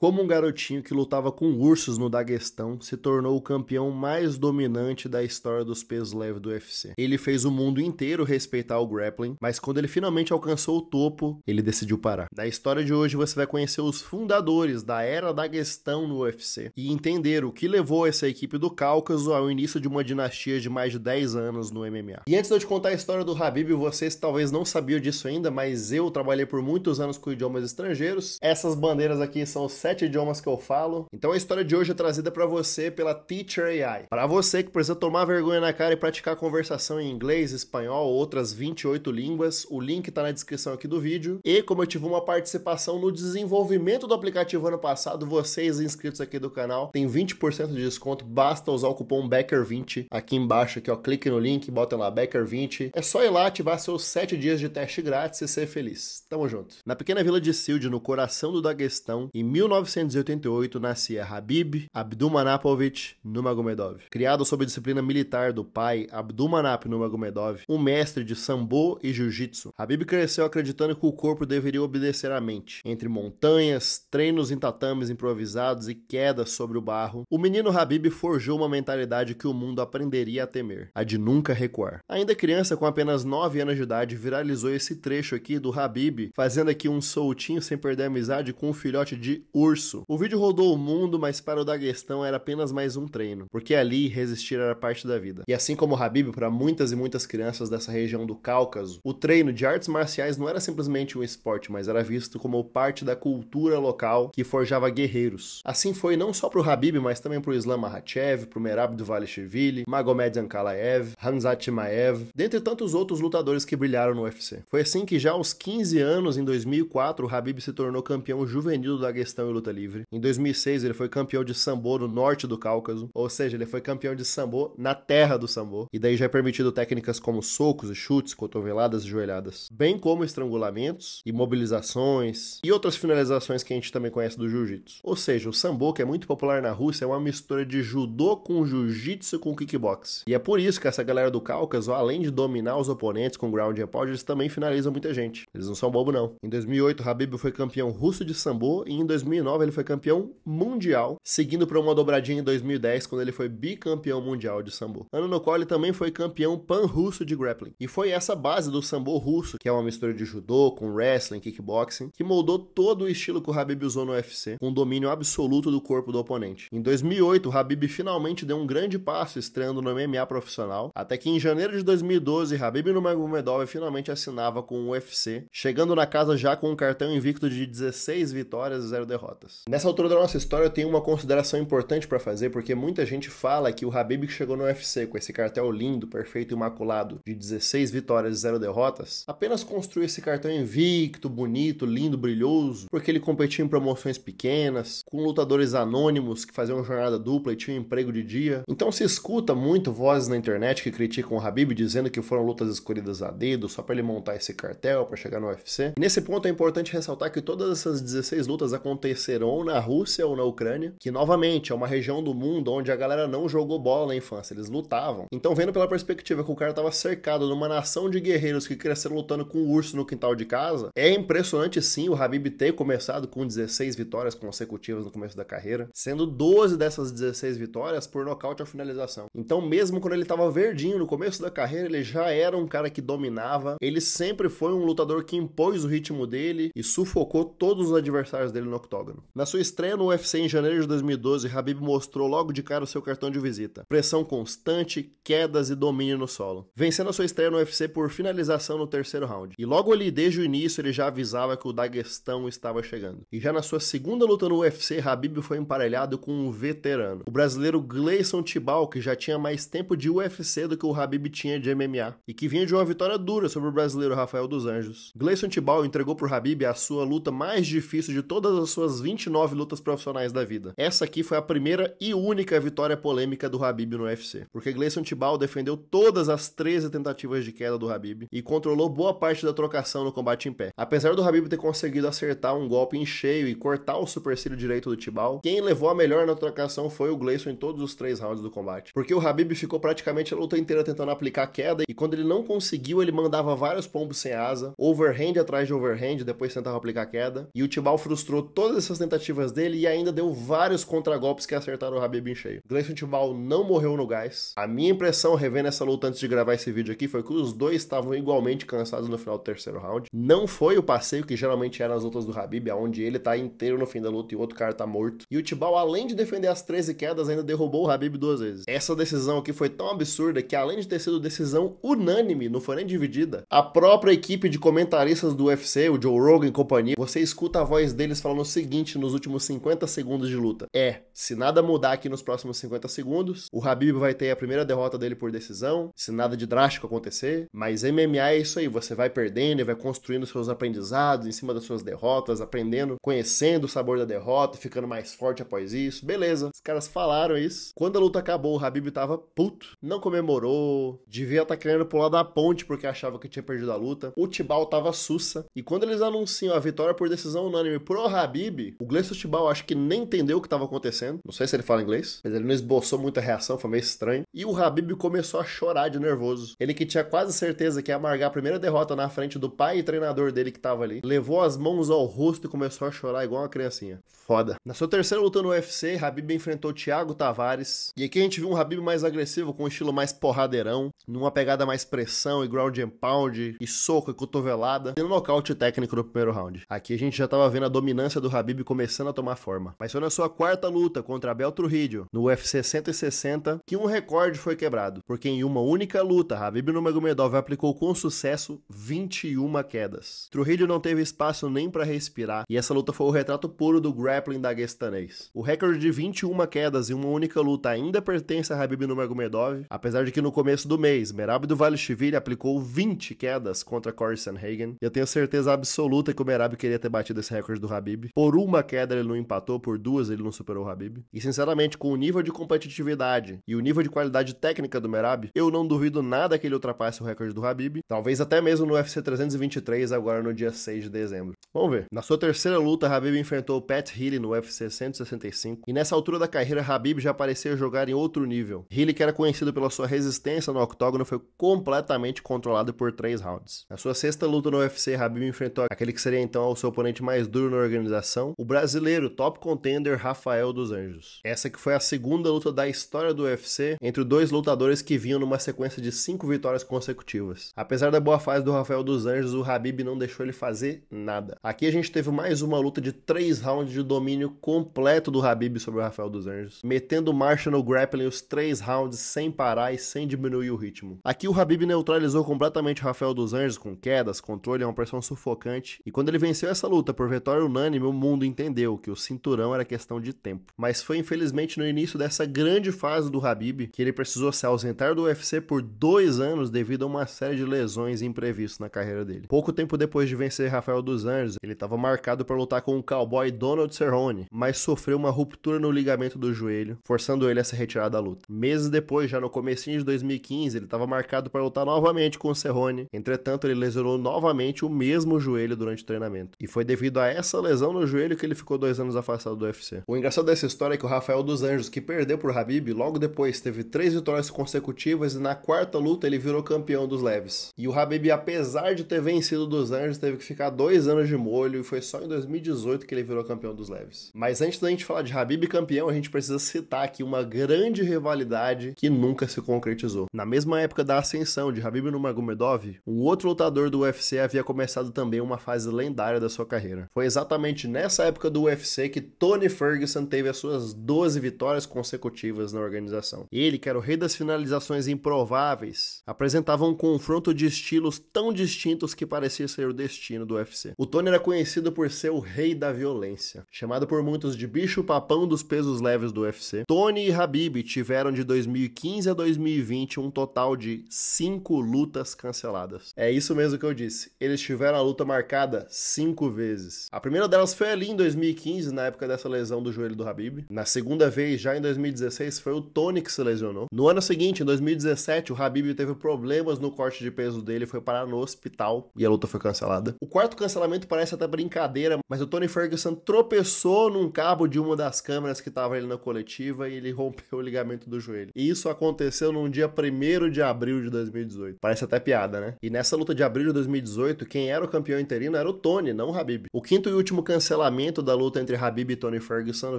Como um garotinho que lutava com ursos no Daguestão se tornou o campeão mais dominante da história dos pesos leves do UFC. Ele fez o mundo inteiro respeitar o grappling, mas quando ele finalmente alcançou o topo, ele decidiu parar. Na história de hoje você vai conhecer os fundadores da era Daguestão no UFC e entender o que levou essa equipe do Cáucaso ao início de uma dinastia de mais de 10 anos no MMA. E antes de eu te contar a história do Khabib, vocês talvez não sabiam disso ainda, mas eu trabalhei por muitos anos com idiomas estrangeiros. Essas bandeiras aqui são os 7 idiomas que eu falo. Então a história de hoje é trazida para você pela Teacher AI. Para você que precisa tomar vergonha na cara e praticar conversação em inglês, espanhol ou outras 28 línguas, o link tá na descrição aqui do vídeo. E como eu tive uma participação no desenvolvimento do aplicativo ano passado, vocês inscritos aqui do canal têm 20% de desconto, basta usar o cupom BECKER20 aqui embaixo, aqui ó, clique no link, bota lá BECKER20. É só ir lá ativar seus 7 dias de teste grátis e ser feliz. Tamo junto. Na pequena vila de Sild, no coração do Daguestão, em 1988 nascia Khabib Abdulmanapovich Nurmagomedov. Criado sob a disciplina militar do pai, Abdulmanap Nurmagomedov, um mestre de sambo e jiu-jitsu, Khabib cresceu acreditando que o corpo deveria obedecer à mente. Entre montanhas, treinos em tatames improvisados e quedas sobre o barro, o menino Khabib forjou uma mentalidade que o mundo aprenderia a temer, a de nunca recuar. Ainda criança, com apenas 9 anos de idade, viralizou esse trecho aqui do Khabib, fazendo aqui um soltinho sem perder a amizade com um filhote de urso. O vídeo rodou o mundo, mas para o Daguestão era apenas mais um treino, porque ali resistir era parte da vida. E assim como o Khabib, para muitas e muitas crianças dessa região do Cáucaso, o treino de artes marciais não era simplesmente um esporte, mas era visto como parte da cultura local que forjava guerreiros. Assim foi não só para o Khabib, mas também para o Islam Makhachev, para o Merab Dvalishvili, Magomed Ankalaev, Khamzat Chimaev, dentre tantos outros lutadores que brilharam no UFC. Foi assim que já aos 15 anos, em 2004, o Khabib se tornou campeão juvenil do Daguestão em luta livre. Em 2006, ele foi campeão de sambo no norte do Cáucaso, ou seja, ele foi campeão de sambo na terra do sambo, e daí já é permitido técnicas como socos e chutes, cotoveladas e joelhadas, bem como estrangulamentos, imobilizações e outras finalizações que a gente também conhece do jiu-jitsu. Ou seja, o sambo, que é muito popular na Rússia, é uma mistura de judô com jiu-jitsu com kickbox. E é por isso que essa galera do Cáucaso, além de dominar os oponentes com ground and pound, eles também finalizam muita gente. Eles não são bobo não. Em 2008, Khabib foi campeão russo de sambo e em 2009 ele foi campeão mundial, seguindo para uma dobradinha em 2010, quando ele foi bicampeão mundial de sambo. Ano no qual ele também foi campeão pan-russo de grappling. E foi essa base do sambo russo, que é uma mistura de judô com wrestling, kickboxing, que moldou todo o estilo que o Khabib usou no UFC, com domínio absoluto do corpo do oponente. Em 2008, o Khabib finalmente deu um grande passo estreando no MMA profissional, até que em janeiro de 2012, Khabib Nurmagomedov finalmente assinava com o UFC, chegando na casa já com um cartão invicto de 16 vitórias e 0 derrotas. Nessa altura da nossa história eu tenho uma consideração importante para fazer, porque muita gente fala que o Khabib que chegou no UFC com esse cartel lindo, perfeito e imaculado de 16 vitórias e 0 derrotas, apenas construiu esse cartão invicto, bonito, lindo, brilhoso, porque ele competia em promoções pequenas, com lutadores anônimos que faziam jornada dupla e tinham emprego de dia. Então se escuta muito vozes na internet que criticam o Khabib dizendo que foram lutas escolhidas a dedo só para ele montar esse cartel para chegar no UFC. E nesse ponto é importante ressaltar que todas essas 16 lutas aconteceram ou na Rússia ou na Ucrânia, que novamente é uma região do mundo onde a galera não jogou bola na infância, eles lutavam. Então vendo pela perspectiva que o cara estava cercado numa nação de guerreiros que cresceram lutando com o urso no quintal de casa, é impressionante sim o Khabib ter começado com 16 vitórias consecutivas no começo da carreira, sendo 12 dessas 16 vitórias por nocaute ou finalização. Então mesmo quando ele estava verdinho no começo da carreira, ele já era um cara que dominava, ele sempre foi um lutador que impôs o ritmo dele e sufocou todos os adversários dele no octógono. Na sua estreia no UFC em janeiro de 2012, Khabib mostrou logo de cara o seu cartão de visita: pressão constante, quedas e domínio no solo, vencendo a sua estreia no UFC por finalização no terceiro round. E logo ali, desde o início, ele já avisava que o Daguestão estava chegando. E já na sua segunda luta no UFC, Khabib foi emparelhado com um veterano, o brasileiro Gleison Tibau, que já tinha mais tempo de UFC do que o Khabib tinha de MMA, e que vinha de uma vitória dura sobre o brasileiro Rafael dos Anjos. Gleison Tibau entregou pro Khabib a sua luta mais difícil de todas as suas 29 lutas profissionais da vida. Essa aqui foi a primeira e única vitória polêmica do Khabib no UFC, porque Gleison Tibau defendeu todas as 13 tentativas de queda do Khabib e controlou boa parte da trocação no combate em pé. Apesar do Khabib ter conseguido acertar um golpe em cheio e cortar o supercílio direito do Tibau, quem levou a melhor na trocação foi o Gleison em todos os 3 rounds do combate, porque o Khabib ficou praticamente a luta inteira tentando aplicar queda e quando ele não conseguiu, ele mandava vários pombos sem asa, overhand atrás de overhand, depois tentava aplicar queda, e o Tibau frustrou todas essas tentativas dele e ainda deu vários contragolpes que acertaram o Khabib em cheio. Gleison Tibau não morreu no gás. A minha impressão, revendo essa luta antes de gravar esse vídeo aqui, foi que os dois estavam igualmente cansados no final do terceiro round. Não foi o passeio que geralmente era nas lutas do Khabib, onde ele tá inteiro no fim da luta e o outro cara tá morto. E o Tibau, além de defender as 13 quedas, ainda derrubou o Khabib 2 vezes. Essa decisão aqui foi tão absurda que, além de ter sido decisão unânime, não foi nem dividida, a própria equipe de comentaristas do UFC, o Joe Rogan e companhia, você escuta a voz deles falando o seguinte nos últimos 50 segundos de luta: se nada mudar aqui nos próximos 50 segundos, o Khabib vai ter a primeira derrota dele por decisão, se nada de drástico acontecer, mas MMA é isso aí, você vai perdendo e vai construindo seus aprendizados em cima das suas derrotas, aprendendo, conhecendo o sabor da derrota, ficando mais forte após isso. Beleza, os caras falaram isso. Quando a luta acabou, o Khabib tava puto, não comemorou, devia estar querendo pular da ponte porque achava que tinha perdido a luta. O Tibau tava sussa, e quando eles anunciam a vitória por decisão unânime pro Khabib, o Gleison Tibau acho que nem entendeu o que tava acontecendo, não sei se ele fala inglês, mas ele não esboçou muita reação, foi meio estranho, e o Khabib começou a chorar de nervoso. Ele que tinha quase certeza que ia amargar a primeira derrota na frente do pai e treinador dele que tava ali, levou as mãos ao rosto e começou a chorar igual uma criancinha. Foda. Na sua terceira luta no UFC, Khabib enfrentou Thiago Tavares, e aqui a gente viu um Khabib mais agressivo, com um estilo mais porradeirão, numa pegada mais pressão e ground and pound, e soco e cotovelada, e no nocaute técnico no primeiro round. Aqui a gente já tava vendo a dominância do Khabib começando a tomar forma. Mas foi na sua quarta luta contra Abel Trujillo, no UFC 160, que um recorde foi quebrado, porque em uma única luta, Khabib Nurmagomedov aplicou com sucesso 21 quedas. Trujillo não teve espaço nem para respirar, e essa luta foi o retrato puro do grappling daguestanês. O recorde de 21 quedas em uma única luta ainda pertence a Khabib Nurmagomedov, apesar de que no começo do mês, Merab Dvalishvili aplicou 20 quedas contra Corey Sandhagen. Eu tenho certeza absoluta que o Merab queria ter batido esse recorde do Khabib. Por uma queda ele não empatou, por duas ele não superou o Khabib. E sinceramente, com o nível de competitividade e o nível de qualidade técnica do Merab, eu não duvido nada que ele ultrapasse o recorde do Khabib, talvez até mesmo no UFC 323, agora no dia 6 de dezembro. Vamos ver. Na sua terceira luta, Khabib enfrentou o Pat Healy no UFC 165, e nessa altura da carreira, Khabib já parecia jogar em outro nível. Healy, que era conhecido pela sua resistência no octógono, foi completamente controlado por 3 rounds. Na sua sexta luta no UFC, Khabib enfrentou aquele que seria então o seu oponente mais duro na organização, o brasileiro top contender Rafael dos Anjos. Essa que foi a segunda luta da história do UFC entre dois lutadores que vinham numa sequência de 5 vitórias consecutivas. Apesar da boa fase do Rafael dos Anjos, o Khabib não deixou ele fazer nada. Aqui a gente teve mais uma luta de 3 rounds de domínio completo do Khabib sobre o Rafael dos Anjos, metendo marcha no grappling os 3 rounds sem parar e sem diminuir o ritmo. Aqui o Khabib neutralizou completamente o Rafael dos Anjos com quedas, controle e uma pressão sufocante, e quando ele venceu essa luta por vitória unânime, o mundo entendeu que o cinturão era questão de tempo. Mas foi infelizmente no início dessa grande fase do Khabib que ele precisou se ausentar do UFC por 2 anos devido a uma série de lesões imprevistas na carreira dele. Pouco tempo depois de vencer Rafael dos Anjos, ele estava marcado para lutar com o cowboy Donald Cerrone, mas sofreu uma ruptura no ligamento do joelho, forçando ele a se retirar da luta. Meses depois, já no comecinho de 2015, ele estava marcado para lutar novamente com o Cerrone. Entretanto, ele lesionou novamente o mesmo joelho durante o treinamento. E foi devido a essa lesão no joelho que ele ficou 2 anos afastado do UFC. O engraçado dessa história é que o Rafael dos Anjos, que perdeu por Khabib, logo depois teve 3 vitórias consecutivas e na quarta luta ele virou campeão dos leves. E o Khabib, apesar de ter vencido dos Anjos, teve que ficar 2 anos de molho e foi só em 2018 que ele virou campeão dos leves. Mas antes da gente falar de Khabib campeão, a gente precisa citar aqui uma grande rivalidade que nunca se concretizou. Na mesma época da ascensão de Khabib Nurmagomedov, um outro lutador do UFC havia começado também uma fase lendária da sua carreira. Foi exatamente nessa época do UFC que Tony Ferguson teve as suas 12 vitórias consecutivas na organização. Ele, que era o rei das finalizações improváveis, apresentava um confronto de estilos tão distintos que parecia ser o destino do UFC. O Tony era conhecido por ser o rei da violência, chamado por muitos de bicho-papão dos pesos leves do UFC. Tony e Khabib tiveram de 2015 a 2020 um total de 5 lutas canceladas. É isso mesmo que eu disse. Eles tiveram a luta marcada 5 vezes. A primeira delas foi ali em 2015, na época dessa lesão do joelho do Khabib. Na segunda vez, já em 2016, foi o Tony que se lesionou. No ano seguinte, em 2017, o Khabib teve problemas no corte de peso dele, foi parar no hospital e a luta foi cancelada. O quarto cancelamento parece até brincadeira, mas o Tony Ferguson tropeçou num cabo de uma das câmeras que estava ali na coletiva e ele rompeu o ligamento do joelho. E isso aconteceu num dia 1º de abril de 2018. Parece até piada, né? E nessa luta de abril de 2018, quem era o campeão interino era o Tony, não o Khabib. O quinto e último cancelamento cancelamento da luta entre Khabib e Tony Ferguson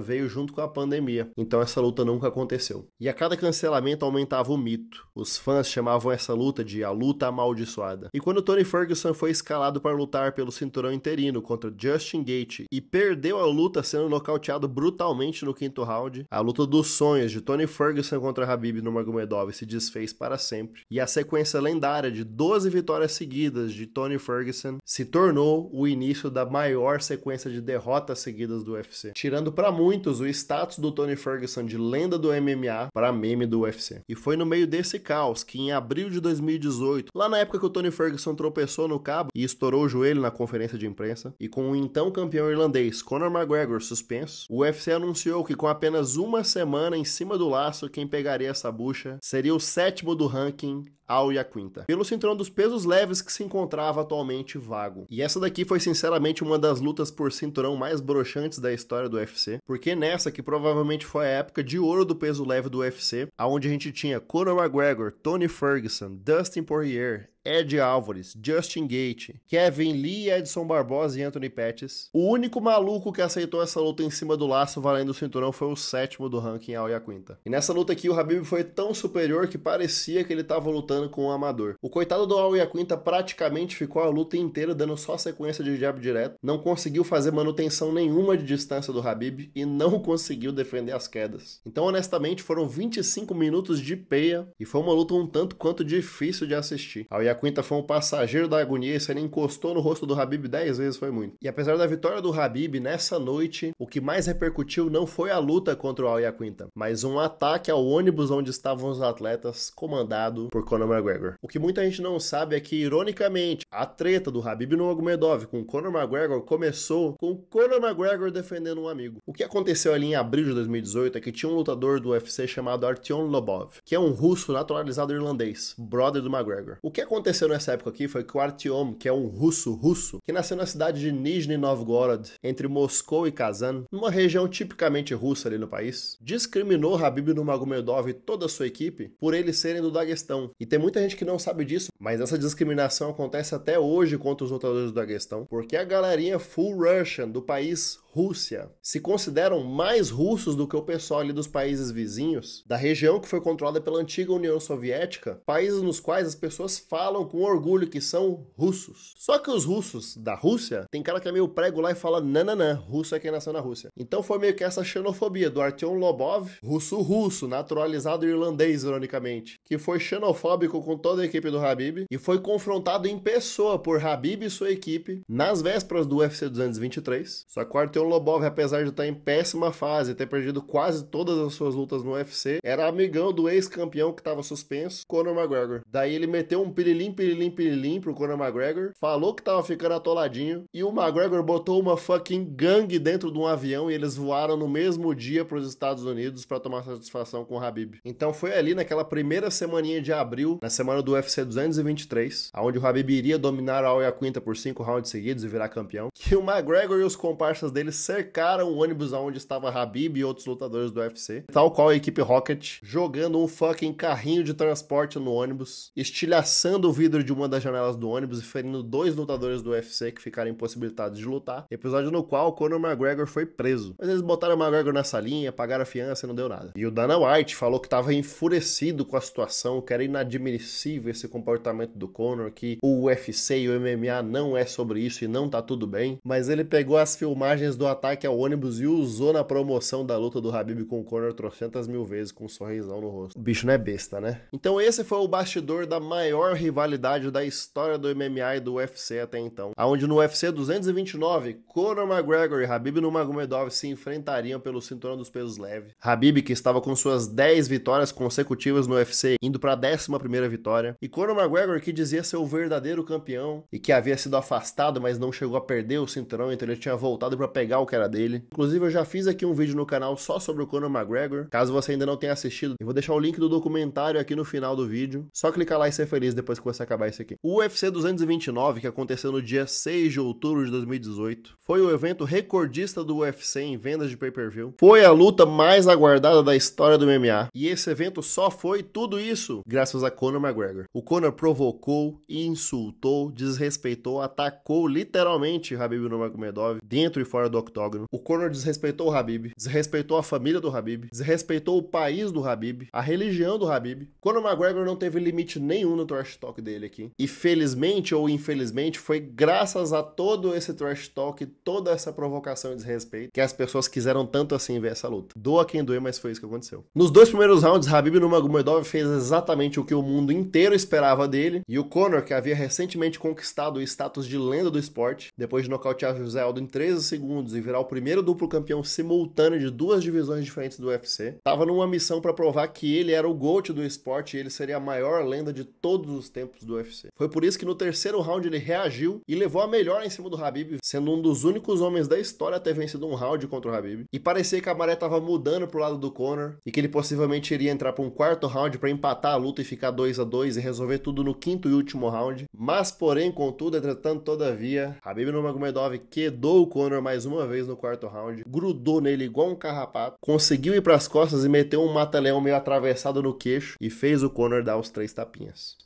veio junto com a pandemia, então essa luta nunca aconteceu. E a cada cancelamento aumentava o mito. Os fãs chamavam essa luta de a luta amaldiçoada. E quando Tony Ferguson foi escalado para lutar pelo cinturão interino contra Justin Gaethje e perdeu a luta sendo nocauteado brutalmente no quinto round, a luta dos sonhos de Tony Ferguson contra Khabib Nurmagomedov se desfez para sempre. E a sequência lendária de 12 vitórias seguidas de Tony Ferguson se tornou o início da maior sequência de derrotas seguidas do UFC, tirando para muitos o status do Tony Ferguson de lenda do MMA para meme do UFC. E foi no meio desse caos que em abril de 2018, lá na época que o Tony Ferguson tropeçou no cabo e estourou o joelho na conferência de imprensa, e com o então campeão irlandês Conor McGregor suspenso, o UFC anunciou que com apenas uma semana em cima do laço, quem pegaria essa bucha seria o 7º do ranking, Al Iaquinta, pelo cinturão dos pesos leves que se encontrava atualmente vago. E essa daqui foi sinceramente uma das lutas por cinturão mais broxantes da história do UFC, porque nessa que provavelmente foi a época de ouro do peso leve do UFC, onde a gente tinha Conor McGregor, Tony Ferguson, Dustin Poirier, Eddie Alvarez, Justin Gaethje, Kevin Lee, Edson Barboza e Anthony Pettis. O único maluco que aceitou essa luta em cima do laço valendo o cinturão foi o 7º do ranking, Al Iaquinta. E nessa luta aqui o Khabib foi tão superior que parecia que ele estava lutando com um amador. O coitado do Al Iaquinta praticamente ficou a luta inteira dando só sequência de jab direto, não conseguiu fazer manutenção nenhuma de distância do Khabib e não conseguiu defender as quedas. Então honestamente foram 25 minutos de peia e foi uma luta um tanto quanto difícil de assistir. Al Iaquinta foi um passageiro da agonia e se ele encostou no rosto do Khabib 10 vezes foi muito. E apesar da vitória do Khabib nessa noite, o que mais repercutiu não foi a luta contra o Al Iaquinta, mas um ataque ao ônibus onde estavam os atletas, comandado por Conor McGregor. O que muita gente não sabe é que, ironicamente, a treta do Khabib Nurmagomedov com Conor McGregor começou com Conor McGregor defendendo um amigo. O que aconteceu ali em abril de 2018 é que tinha um lutador do UFC chamado Artyom Lobov, que é um russo naturalizado irlandês, brother do McGregor. O que aconteceu nessa época aqui foi que o Artyom, que é um russo, que nasceu na cidade de Nizhny Novgorod, entre Moscou e Kazan, numa região tipicamente russa ali no país, discriminou Khabib Nurmagomedov e toda a sua equipe por eles serem do Daguestão. E tem muita gente que não sabe disso, mas essa discriminação acontece até hoje contra os lutadores do Daguestão, porque a galerinha full Russian do país Rússia se consideram mais russos do que o pessoal ali dos países vizinhos, da região que foi controlada pela antiga União Soviética, países nos quais as pessoas falam com orgulho que são russos. Só que os russos da Rússia, tem cara que é meio prego lá e fala nananã, russo é quem nasceu na Rússia. Então foi meio que essa xenofobia do Artyom Lobov, russo, naturalizado irlandês, ironicamente, que foi xenofóbico com toda a equipe do Khabib e foi confrontado em pessoa por Khabib e sua equipe nas vésperas do UFC 223. Só que o Artyom Lobov, apesar de estar em péssima fase e ter perdido quase todas as suas lutas no UFC, era amigão do ex-campeão que estava suspenso, Conor McGregor. Daí ele meteu um pirilim pro Conor McGregor, falou que tava ficando atoladinho e o McGregor botou uma fucking gangue dentro de um avião e eles voaram no mesmo dia para os Estados Unidos para tomar satisfação com o Khabib. Então foi ali naquela primeira semaninha de abril, na semana do UFC 223, onde o Khabib iria dominar a Al Iaquinta por 5 rounds seguidos e virar campeão, que o McGregor e os comparsas dele cercaram o ônibus onde estava Khabib e outros lutadores do UFC, tal qual a equipe Rocket, jogando um fucking carrinho de transporte no ônibus, estilhaçando o vidro de uma das janelas do ônibus e ferindo 2 lutadores do UFC que ficaram impossibilitados de lutar, episódio no qual Conor McGregor foi preso. Mas eles botaram o McGregor na salinha, pagaram a fiança e não deu nada. E o Dana White falou que estava enfurecido com a situação, que era inadmissível esse comportamento do Conor, que o UFC e o MMA não é sobre isso e não tá tudo bem, mas ele pegou as filmagens do ataque ao ônibus e usou na promoção da luta do Khabib com o Conor 300.000 vezes com um sorrisão no rosto. O bicho não é besta, né? Então esse foi o bastidor da maior rivalidade da história do MMA e do UFC até então, onde no UFC 229, Conor McGregor e Khabib Nurmagomedov se enfrentariam pelo cinturão dos pesos leves. Khabib, que estava com suas 10 vitórias consecutivas no UFC, indo para a 11ª vitória, e Conor McGregor, que dizia ser o verdadeiro campeão e que havia sido afastado, mas não chegou a perder o cinturão, então ele tinha voltado para pegar o que era dele. Inclusive eu já fiz aqui um vídeo no canal só sobre o Conor McGregor, caso você ainda não tenha assistido, eu vou deixar o link do documentário aqui no final do vídeo, só clicar lá e ser feliz depois que você acabar isso aqui. O UFC 229, que aconteceu no dia 6 de outubro de 2018, foi o evento recordista do UFC em vendas de pay-per-view, foi a luta mais aguardada da história do MMA, e esse evento só foi tudo isso graças a Conor McGregor. O Conor provocou, insultou, desrespeitou, atacou literalmente Khabib Nurmagomedov dentro e fora do octógono. O Conor desrespeitou o Khabib, desrespeitou a família do Khabib, desrespeitou o país do Khabib, a religião do Khabib. Conor McGregor não teve limite nenhum no trash talk dele aqui. E felizmente ou infelizmente foi graças a todo esse trash talk, toda essa provocação e desrespeito que as pessoas quiseram tanto assim ver essa luta. Doa quem doer, mas foi isso que aconteceu. Nos 2 primeiros rounds, Khabib Nurmagomedov fez exatamente o que o mundo inteiro esperava dele, e o Conor, que havia recentemente conquistado o status de lenda do esporte, depois de nocautear José Aldo em 13 segundos e virar o primeiro duplo campeão simultâneo de 2 divisões diferentes do UFC, estava numa missão para provar que ele era o GOAT do esporte e ele seria a maior lenda de todos os tempos do UFC. Foi por isso que no terceiro round ele reagiu e levou a melhor em cima do Khabib, sendo um dos únicos homens da história a ter vencido um round contra o Khabib. E parecia que a maré estava mudando pro lado do Conor e que ele possivelmente iria entrar para um quarto round para empatar a luta e ficar 2-2 e resolver tudo no quinto e último round. Mas, porém, contudo, entretanto, todavia, Khabib Nurmagomedov quedou o Conor mais uma vez no quarto round, grudou nele igual um carrapato, conseguiu ir pras costas e meteu um mata-leão meio atravessado no queixo e fez o Conor dar os 3 tapinhas.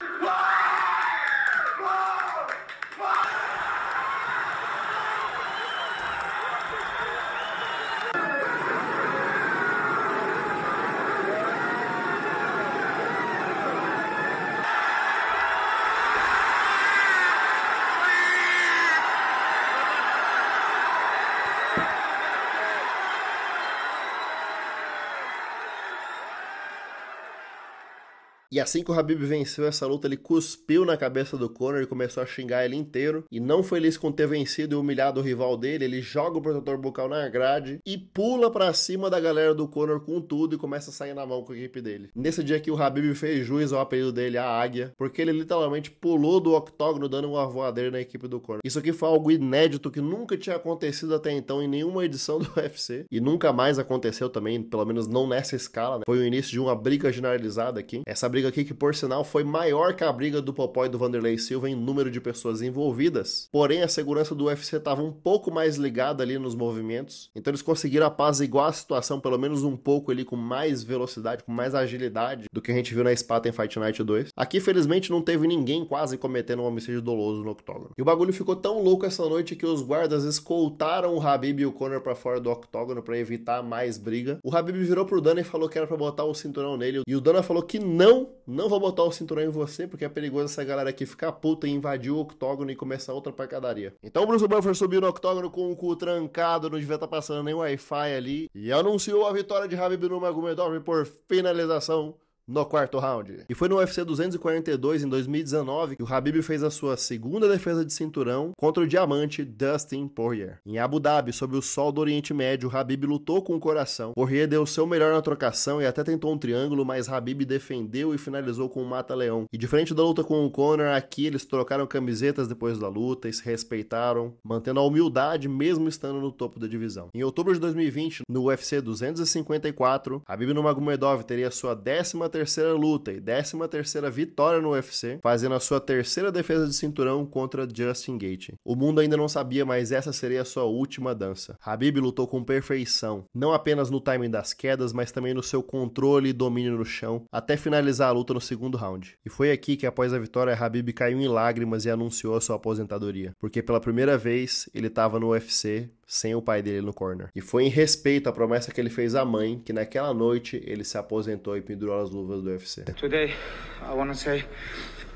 E assim que o Khabib venceu essa luta, ele cuspiu na cabeça do Conor e começou a xingar ele inteiro. E não feliz com ter vencido e humilhado o rival dele, ele joga o protetor bucal na grade e pula pra cima da galera do Conor com tudo e começa a sair na mão com a equipe dele. Nesse dia aqui o Khabib fez jus ao apelido dele, a Águia, porque ele literalmente pulou do octógono dando uma voadeira na equipe do Conor. Isso aqui foi algo inédito que nunca tinha acontecido até então em nenhuma edição do UFC. E nunca mais aconteceu também, pelo menos não nessa escala, né? Foi o início de uma briga generalizada aqui. Essa briga aqui que, por sinal, foi maior que a briga do Popó e do Vanderlei Silva em número de pessoas envolvidas. Porém, a segurança do UFC estava um pouco mais ligada ali nos movimentos. Então eles conseguiram apaziguar a situação, pelo menos um pouco ali, com mais velocidade, com mais agilidade do que a gente viu na Spartan Fight Night 2. Aqui, felizmente, não teve ninguém quase cometendo um homicídio doloso no octógono. E o bagulho ficou tão louco essa noite que os guardas escoltaram o Khabib e o Conor pra fora do octógono pra evitar mais briga. O Khabib virou pro Dana e falou que era pra botar o cinturão nele. E o Dana falou que não vou botar o cinturão em você, porque é perigoso essa galera aqui ficar puta e invadir o octógono e começar outra pancadaria. Então o Bruce Buffer subiu no octógono com o cu trancado, não devia estar passando nem Wi-Fi ali, e anunciou a vitória de Khabib Nurmagomedov por finalização no quarto round. E foi no UFC 242, em 2019, que o Khabib fez a sua segunda defesa de cinturão contra o diamante Dustin Poirier. Em Abu Dhabi, sob o sol do Oriente Médio, o Khabib lutou com o coração. Poirier deu o seu melhor na trocação e até tentou um triângulo, mas Khabib defendeu e finalizou com um mata-leão. E diferente da luta com o Conor, aqui eles trocaram camisetas depois da luta e se respeitaram, mantendo a humildade mesmo estando no topo da divisão. Em outubro de 2020, no UFC 254, Khabib Nurmagomedov teria sua 13ª luta e 13ª vitória no UFC, fazendo a sua terceira defesa de cinturão contra Justin Gaethje. O mundo ainda não sabia, mas essa seria a sua última dança. Khabib lutou com perfeição, não apenas no timing das quedas, mas também no seu controle e domínio no chão, até finalizar a luta no segundo round. E foi aqui que, após a vitória, Khabib caiu em lágrimas e anunciou a sua aposentadoria, porque pela primeira vez ele estava no UFC sem o pai dele no corner. E foi em respeito à promessa que ele fez à mãe, que naquela noite ele se aposentou e pendurou as luvas do UFC. Today, I want to say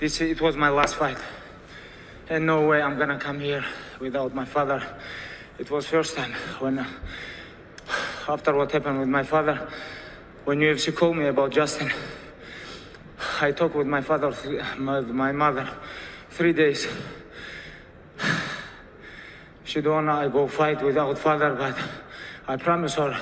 it was my last fight. And no way I'm gonna come here without my father. It was first time when, after what happened with my father, when UFC called me about Justin, I talked with my father, my mother, 3 days. She don't wanna go fight without father, but I promise her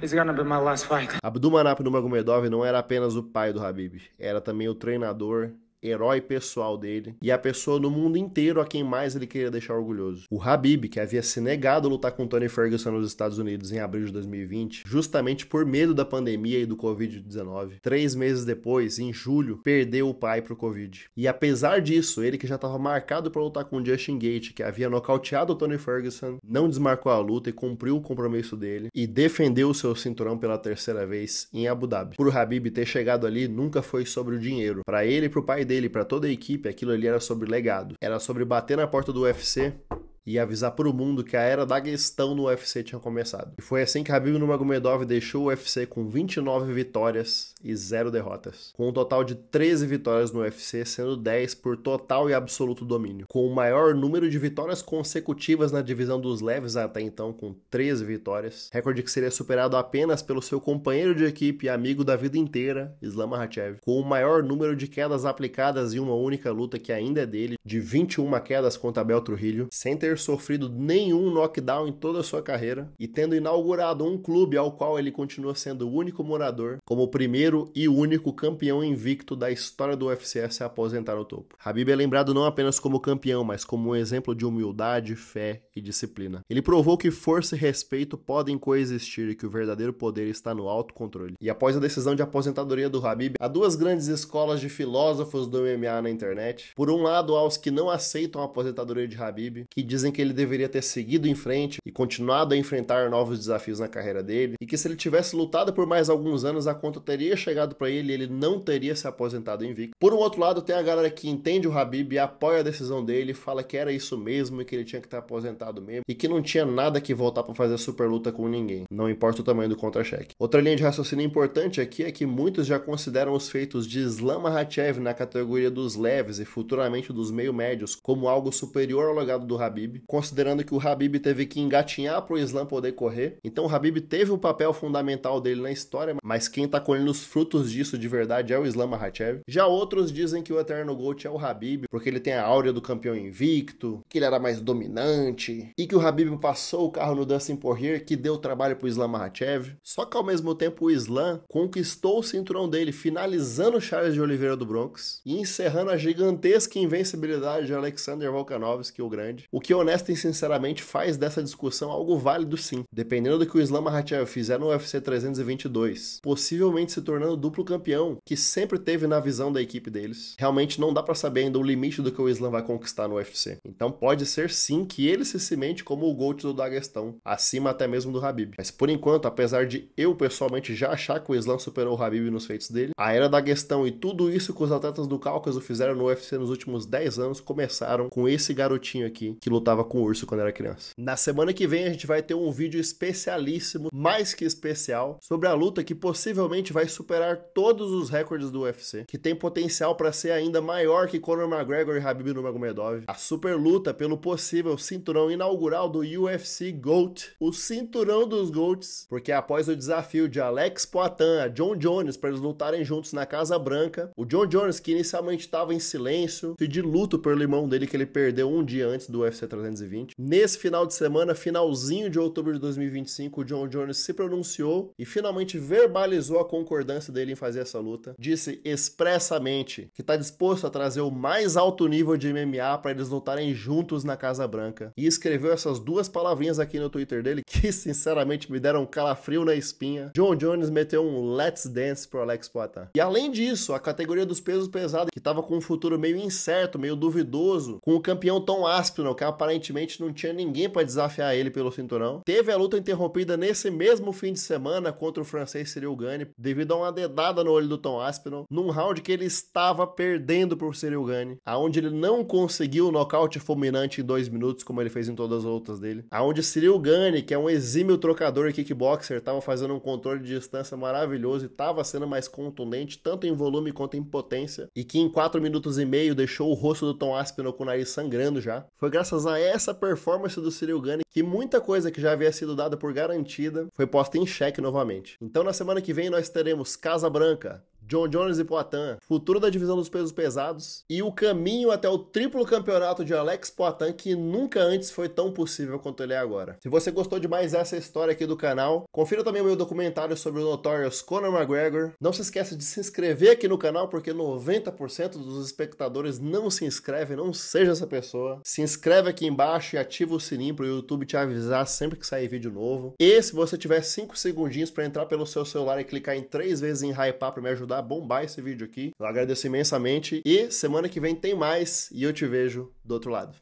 it's gonna be my last fight. Abdulmanap Nurmagomedov não era apenas o pai do Khabib, era também o treinador, herói pessoal dele e a pessoa no mundo inteiro a quem mais ele queria deixar orgulhoso. O Khabib, que havia se negado a lutar com Tony Ferguson nos Estados Unidos em abril de 2020, justamente por medo da pandemia e do Covid-19, 3 meses depois, em julho, perdeu o pai pro Covid. E apesar disso, ele que já estava marcado para lutar com Justin Gaethje, que havia nocauteado o Tony Ferguson, não desmarcou a luta e cumpriu o compromisso dele e defendeu o seu cinturão pela terceira vez em Abu Dhabi. Por Khabib ter chegado ali nunca foi sobre o dinheiro. Para ele e pro pai dele, para toda a equipe, aquilo ali era sobre legado. Era sobre bater na porta do UFC e avisar pro mundo que a era da Daguestão no UFC tinha começado. E foi assim que Khabib Nurmagomedov deixou o UFC com 29 vitórias e 0 derrotas, com um total de 13 vitórias no UFC, sendo 10 por total e absoluto domínio, com o maior número de vitórias consecutivas na divisão dos leves até então, com 13 vitórias, recorde que seria superado apenas pelo seu companheiro de equipe e amigo da vida inteira, Islam Makhachev, com o maior número de quedas aplicadas em uma única luta que ainda é dele, de 21 quedas contra Abel Trujillo, sem ter sofrido nenhum knockdown em toda a sua carreira e tendo inaugurado um clube ao qual ele continua sendo o único morador, como o primeiro e único campeão invicto da história do UFC a se aposentar no topo. Khabib é lembrado não apenas como campeão, mas como um exemplo de humildade, fé e disciplina. Ele provou que força e respeito podem coexistir e que o verdadeiro poder está no autocontrole. E após a decisão de aposentadoria do Khabib, há duas grandes escolas de filósofos do MMA na internet. Por um lado, há os que não aceitam a aposentadoria de Khabib, que dizem que ele deveria ter seguido em frente e continuado a enfrentar novos desafios na carreira dele, e que se ele tivesse lutado por mais alguns anos, a conta teria chegado para ele e ele não teria se aposentado invicto. Por um outro lado, tem a galera que entende o Khabib e apoia a decisão dele, fala que era isso mesmo e que ele tinha que estar aposentado mesmo e que não tinha nada que voltar para fazer super luta com ninguém, não importa o tamanho do contra-cheque. Outra linha de raciocínio importante aqui é que muitos já consideram os feitos de Islam Makhachev na categoria dos leves e futuramente dos meio-médios como algo superior ao legado do Khabib, considerando que o Khabib teve que engatinhar para o Islam poder correr. Então o Khabib teve um papel fundamental dele na história, mas quem tá colhendo os frutos disso de verdade é o Islam Makhachev. Já outros dizem que o eterno GOAT é o Khabib, porque ele tem a áurea do campeão invicto, que ele era mais dominante, e que o Khabib passou o carro no Dustin Poirier, que deu trabalho pro Islam Makhachev. Só que ao mesmo tempo o Islam conquistou o cinturão dele, finalizando o Charles de Oliveira do Bronx e encerrando a gigantesca invencibilidade de Alexander Volkanovski, o Grande. O que honesto e sinceramente faz dessa discussão algo válido sim. Dependendo do que o Islam Makhachev fizer no UFC 322, possivelmente se tornando duplo campeão, que sempre teve na visão da equipe deles. Realmente não dá pra saber ainda o limite do que o Islam vai conquistar no UFC. Então pode ser sim que ele se cimente como o GOAT do Daguestão, acima até mesmo do Khabib. Mas por enquanto, apesar de eu pessoalmente já achar que o Islam superou o Khabib nos feitos dele, a era Daguestão e tudo isso que os atletas do Cáucaso fizeram no UFC nos últimos 10 anos começaram com esse garotinho aqui que lutava com o urso quando era criança. Na semana que vem a gente vai ter um vídeo especialíssimo, mais que especial, sobre a luta que possivelmente vai superar todos os recordes do UFC, que tem potencial para ser ainda maior que Conor McGregor e Khabib Nurmagomedov. A super luta pelo possível cinturão inaugural do UFC GOAT, o cinturão dos GOATs, porque após o desafio de Alex Poatan a Jon Jones para eles lutarem juntos na Casa Branca, o Jon Jones, que inicialmente estava em silêncio e de luto pelo irmão dele que ele perdeu um dia antes do UFC 320, nesse final de semana, finalzinho de outubro de 2025, o Jon Jones se pronunciou e finalmente verbalizou a concordância dele em fazer essa luta. Disse expressamente que está disposto a trazer o mais alto nível de MMA para eles lutarem juntos na Casa Branca. E escreveu essas duas palavrinhas aqui no Twitter dele que sinceramente me deram um calafrio na espinha. Jon Jones meteu um Let's Dance pro Alex Poatan. E além disso, a categoria dos pesos pesados, que estava com um futuro meio incerto, meio duvidoso, com o campeão Tom Aspinall, que aparentemente não tinha ninguém para desafiar ele pelo cinturão, teve a luta interrompida nesse mesmo fim de semana contra o francês Ciryl Gane, devido a uma dedada no olho do Tom Aspinall, num round que ele estava perdendo por Ciryl Gane, aonde ele não conseguiu o nocaute fulminante em 2 minutos, como ele fez em todas as outras dele, aonde Ciryl Gane, que é um exímio trocador e kickboxer, estava fazendo um controle de distância maravilhoso e estava sendo mais contundente, tanto em volume quanto em potência, e que em 4 minutos e meio deixou o rosto do Tom Aspinall com o nariz sangrando já. Foi graças a essa performance do Ciryl Gane que muita coisa que já havia sido dada por garantida foi posta em xeque novamente. Então na semana que vem nós teremos Casa Branca, Jon Jones e Poatan, futuro da divisão dos pesos pesados e o caminho até o triplo campeonato de Alex Poatan, que nunca antes foi tão possível quanto ele é agora. Se você gostou de mais essa história aqui do canal, confira também o meu documentário sobre o Notorious Conor McGregor. Não se esqueça de se inscrever aqui no canal, porque 90% dos espectadores não se inscrevem, não seja essa pessoa. Se inscreve aqui embaixo e ativa o sininho para o YouTube te avisar sempre que sair vídeo novo. E se você tiver 5 segundinhos para entrar pelo seu celular e clicar em 3 vezes em hypar para me ajudar a bombar esse vídeo aqui, eu agradeço imensamente e semana que vem tem mais e eu te vejo do outro lado.